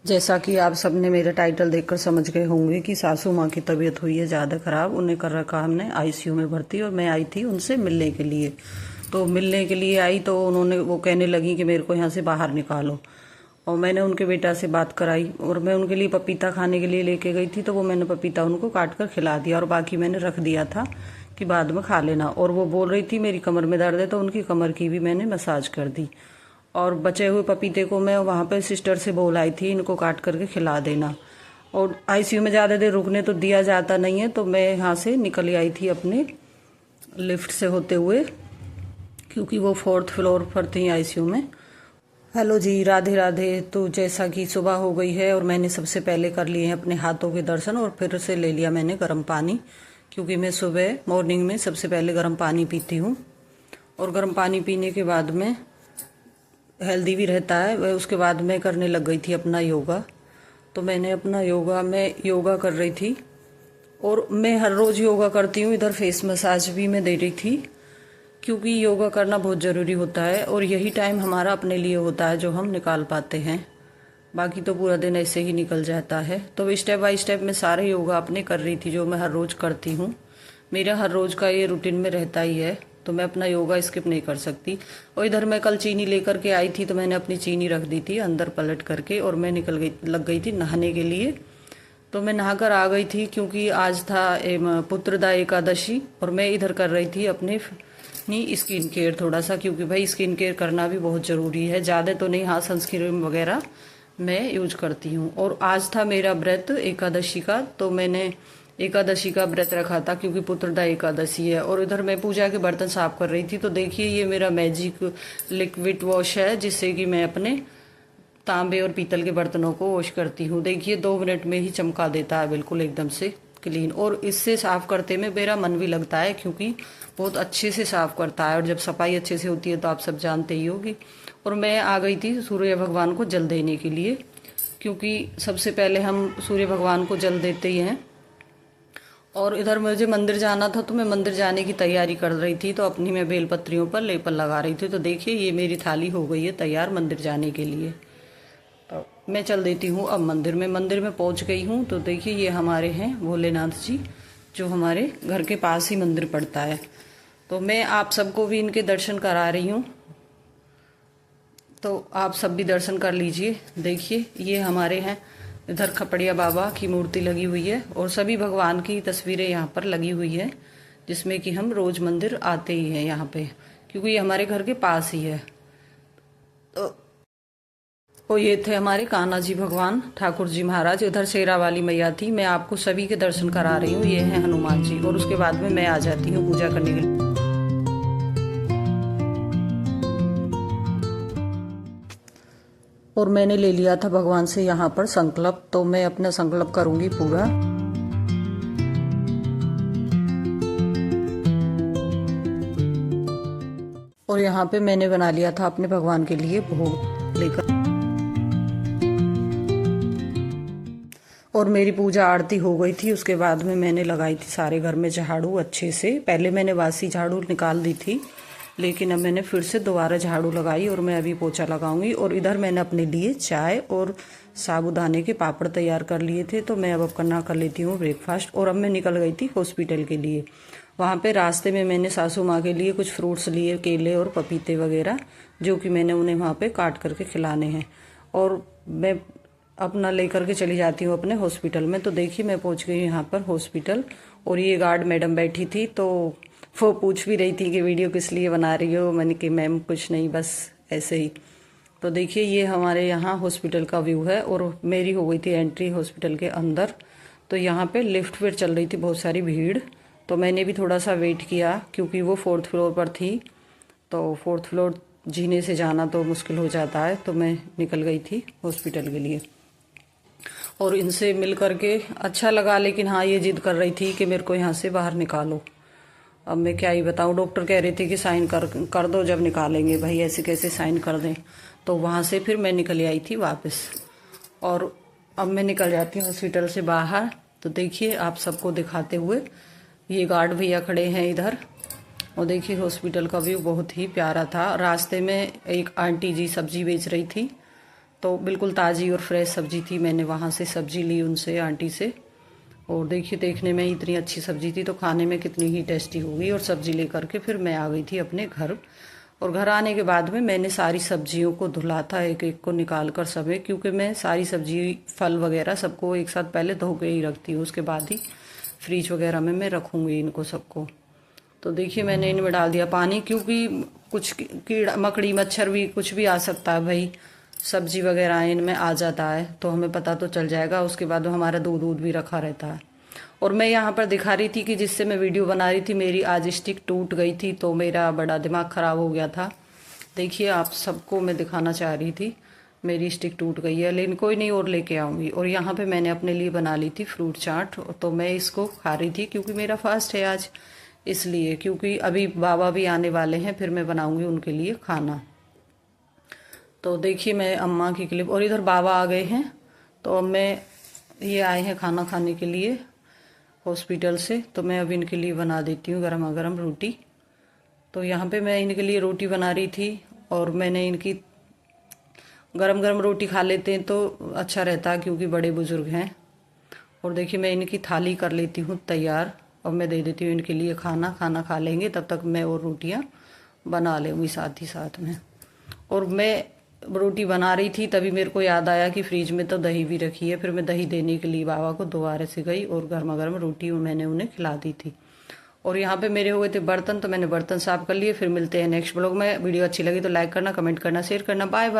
जैसा कि आप सबने मेरा टाइटल देखकर समझ गए होंगे कि सासू माँ की तबीयत हुई है ज़्यादा ख़राब। उन्हें कर रखा हमने आईसीयू में भर्ती, और मैं आई थी उनसे मिलने के लिए। तो मिलने के लिए आई तो उन्होंने वो कहने लगी कि मेरे को यहाँ से बाहर निकालो। और मैंने उनके बेटा से बात कराई और मैं उनके लिए पपीता खाने के लिए लेके गई थी, तो वो मैंने पपीता उनको काट कर खिला दिया और बाकी मैंने रख दिया था कि बाद में खा लेना। और वो बोल रही थी मेरी कमर में दर्द है, तो उनकी कमर की भी मैंने मसाज कर दी। और बचे हुए पपीते को मैं वहाँ पे सिस्टर से बोल आई थी इनको काट करके खिला देना। और आईसीयू में ज़्यादा देर रुकने तो दिया जाता नहीं है, तो मैं यहाँ से निकल आई थी अपने लिफ्ट से होते हुए, क्योंकि वो 4th फ्लोर पर थी आईसीयू में। हेलो जी, राधे राधे। तो जैसा कि सुबह हो गई है और मैंने सबसे पहले कर लिए हैं अपने हाथों के दर्शन, और फिर से ले लिया मैंने गर्म पानी, क्योंकि मैं सुबह मॉर्निंग में सबसे पहले गर्म पानी पीती हूँ। और गर्म पानी पीने के बाद में हेल्दी भी रहता है। वह उसके बाद मैं करने लग गई थी अपना योगा। तो मैंने अपना योगा कर रही थी, और मैं हर रोज़ योगा करती हूँ। इधर फेस मसाज भी मैं दे रही थी, क्योंकि योगा करना बहुत ज़रूरी होता है और यही टाइम हमारा अपने लिए होता है जो हम निकाल पाते हैं। बाकी तो पूरा दिन ऐसे ही निकल जाता है। तो स्टेप बाय स्टेप मैं सारे योगा अपने कर रही थी जो मैं हर रोज़ करती हूँ। मेरा हर रोज़ का ये रूटीन में रहता ही है, तो मैं अपना योगा स्किप नहीं कर सकती। और इधर मैं कल चीनी लेकर के आई थी, तो मैंने अपनी चीनी रख दी थी अंदर पलट करके, और मैं लग गई थी नहाने के लिए। तो मैं नहाकर आ गई थी, क्योंकि आज था पुत्रदा एकादशी, और मैं इधर कर रही थी अपने स्किन केयर थोड़ा सा, क्योंकि भाई स्किन केयर करना भी बहुत ज़रूरी है। ज़्यादा तो नहीं, हाँ सनस्क्रीन वगैरह मैं यूज करती हूँ। और आज था मेरा व्रत एकादशी का, तो मैंने एकादशी का व्रत रखा था, क्योंकि पुत्रदा एकादशी है। और इधर मैं पूजा के बर्तन साफ कर रही थी। तो देखिए ये मेरा मैजिक लिक्विड वॉश है, जिससे कि मैं अपने तांबे और पीतल के बर्तनों को वॉश करती हूँ। देखिए 2 मिनट में ही चमका देता है बिल्कुल एकदम से क्लीन। और इससे साफ करते में मेरा मन भी लगता है, क्योंकि बहुत अच्छे से साफ करता है। और जब सफाई अच्छे से होती है तो आप सब जानते ही होगी। और मैं आ गई थी सूर्य भगवान को जल देने के लिए, क्योंकि सबसे पहले हम सूर्य भगवान को जल देते ही हैं। और इधर मुझे मंदिर जाना था, तो मैं मंदिर जाने की तैयारी कर रही थी। तो अपनी मैं बेलपत्रियों पर लेपन लगा रही थी। तो देखिए ये मेरी थाली हो गई है तैयार मंदिर जाने के लिए। तो मैं चल देती हूँ अब मंदिर में पहुँच गई हूँ। तो देखिए ये हमारे हैं भोलेनाथ जी, जो हमारे घर के पास ही मंदिर पड़ता है। तो मैं आप सबको भी इनके दर्शन करा रही हूँ, तो आप सब भी दर्शन कर लीजिए। देखिए ये हमारे हैं, इधर खपड़िया बाबा की मूर्ति लगी हुई है, और सभी भगवान की तस्वीरें यहाँ पर लगी हुई है, जिसमें कि हम रोज मंदिर आते ही हैं यहाँ पे, क्योंकि ये हमारे घर के पास ही है। तो ये थे हमारे कान्हा जी भगवान, ठाकुर जी महाराज। इधर शेरा वाली मैया थी। मैं आपको सभी के दर्शन करा रही हूँ। ये है हनुमान जी, और उसके बाद में मैं आ जाती हूँ पूजा करने के लिए। और मैंने ले लिया था भगवान से यहाँ पर संकल्प, तो मैं अपना संकल्प करूंगी पूरा। और यहाँ पे मैंने बना लिया था अपने भगवान के लिए भोग लेकर। और मेरी पूजा आरती हो गई थी। उसके बाद में मैंने लगाई थी सारे घर में झाड़ू अच्छे से। पहले मैंने बासी झाड़ू निकाल दी थी, लेकिन अब मैंने फिर से दोबारा झाड़ू लगाई, और मैं अभी पोछा लगाऊंगी। और इधर मैंने अपने लिए चाय और साबूदाने के पापड़ तैयार कर लिए थे। तो मैं अब करना कर लेती हूँ ब्रेकफास्ट। और अब मैं निकल गई थी हॉस्पिटल के लिए। वहाँ पे रास्ते में मैंने सासू माँ के लिए कुछ फ्रूट्स लिए, केले और पपीते वगैरह, जो कि मैंने उन्हें वहाँ पे काट करके खिलाने हैं। और मैं अपना लेकर के चली जाती हूँ अपने हॉस्पिटल में। तो देखिए मैं पहुँच गई यहाँ पर हॉस्पिटल, और ये गार्ड मैडम बैठी थी। तो वो पूछ भी रही थी कि वीडियो किस लिए बना रही हो। मैंने कि मैम कुछ नहीं, बस ऐसे ही। तो देखिए ये हमारे यहाँ हॉस्पिटल का व्यू है, और मेरी हो गई थी एंट्री हॉस्पिटल के अंदर। तो यहाँ पे लिफ्ट फिर चल रही थी बहुत सारी भीड़, तो मैंने भी थोड़ा सा वेट किया, क्योंकि वो 4th फ्लोर पर थी। तो 4th फ्लोर जीने से जाना तो मुश्किल हो जाता है। तो मैं निकल गई थी हॉस्पिटल के लिए, और इनसे मिल करके अच्छा लगा। लेकिन हाँ ये जिद कर रही थी कि मेरे को यहाँ से बाहर निकालो। अब मैं क्या ही बताऊँ, डॉक्टर कह रहे थे कि साइन कर दो जब निकालेंगे। भाई ऐसे कैसे साइन कर दें। तो वहाँ से फिर मैं निकल आई थी वापस, और अब मैं निकल जाती हूँ हॉस्पिटल से बाहर। तो देखिए आप सबको दिखाते हुए, ये गार्ड भैया खड़े हैं इधर। और देखिए हॉस्पिटल का व्यू बहुत ही प्यारा था। रास्ते में एक आंटी जी सब्जी बेच रही थी, तो बिल्कुल ताज़ी और फ्रेश सब्जी थी। मैंने वहाँ से सब्जी ली उनसे, आंटी से। और देखिए, देखने में इतनी अच्छी सब्जी थी तो खाने में कितनी ही टेस्टी होगी। और सब्जी लेकर के फिर मैं आ गई थी अपने घर। और घर आने के बाद में मैंने सारी सब्जियों को धुला था, एक एक को निकाल कर सब, क्योंकि मैं सारी सब्जी फल वगैरह सबको एक साथ पहले धो के ही रखती हूँ, उसके बाद ही फ्रिज वगैरह में मैं रखूँगी इनको सबको। तो देखिए, मैंने इनमें डाल दिया पानी, क्योंकि कुछ कीड़ा मकड़ी मच्छर भी कुछ भी आ सकता है भाई, सब्जी वगैरह इनमें आ जाता है तो हमें पता तो चल जाएगा। उसके बाद हमारा दूध भी रखा रहता है। और मैं यहाँ पर दिखा रही थी कि जिससे मैं वीडियो बना रही थी, मेरी आज स्टिक टूट गई थी तो मेरा बड़ा दिमाग ख़राब हो गया था। देखिए, आप सबको मैं दिखाना चाह रही थी, मेरी स्टिक टूट गई है, लेकिन कोई नहीं, और लेके आऊँगी। और यहाँ पे मैंने अपने लिए बना ली थी फ्रूट चाट, तो मैं इसको खा रही थी क्योंकि मेरा फास्ट है आज, इसलिए। क्योंकि अभी बाबा भी आने वाले हैं, फिर मैं बनाऊँगी उनके लिए खाना। तो देखिए, मैं अम्मा की क्लिप, और इधर बाबा आ गए हैं। तो अब मैं, ये आए हैं खाना खाने के लिए हॉस्पिटल से, तो मैं अब इनके लिए बना देती हूँ गरमा गरम रोटी। तो यहाँ पे मैं इनके लिए रोटी बना रही थी, और मैंने इनकी गरम गरम रोटी खा लेते हैं तो अच्छा रहता है, क्योंकि बड़े बुजुर्ग हैं। और देखिए, मैं इनकी थाली कर लेती हूँ तैयार, और मैं दे देती हूँ इनके लिए खाना। खाना खा लेंगे, तब तक मैं और रोटियाँ बना लूँगी साथ ही साथ में। और मैं रोटी बना रही थी तभी मेरे को याद आया कि फ्रिज में तो दही भी रखी है। फिर मैं दही देने के लिए बाबा को दोबारा से गई, और गर्मा गर्म रोटी मैंने उन्हें खिला दी थी। और यहाँ पे मेरे हो गए थे बर्तन, तो मैंने बर्तन साफ कर लिए। फिर मिलते हैं नेक्स्ट ब्लॉग में। वीडियो अच्छी लगी तो लाइक करना, कमेंट करना, शेयर करना। Bye bye.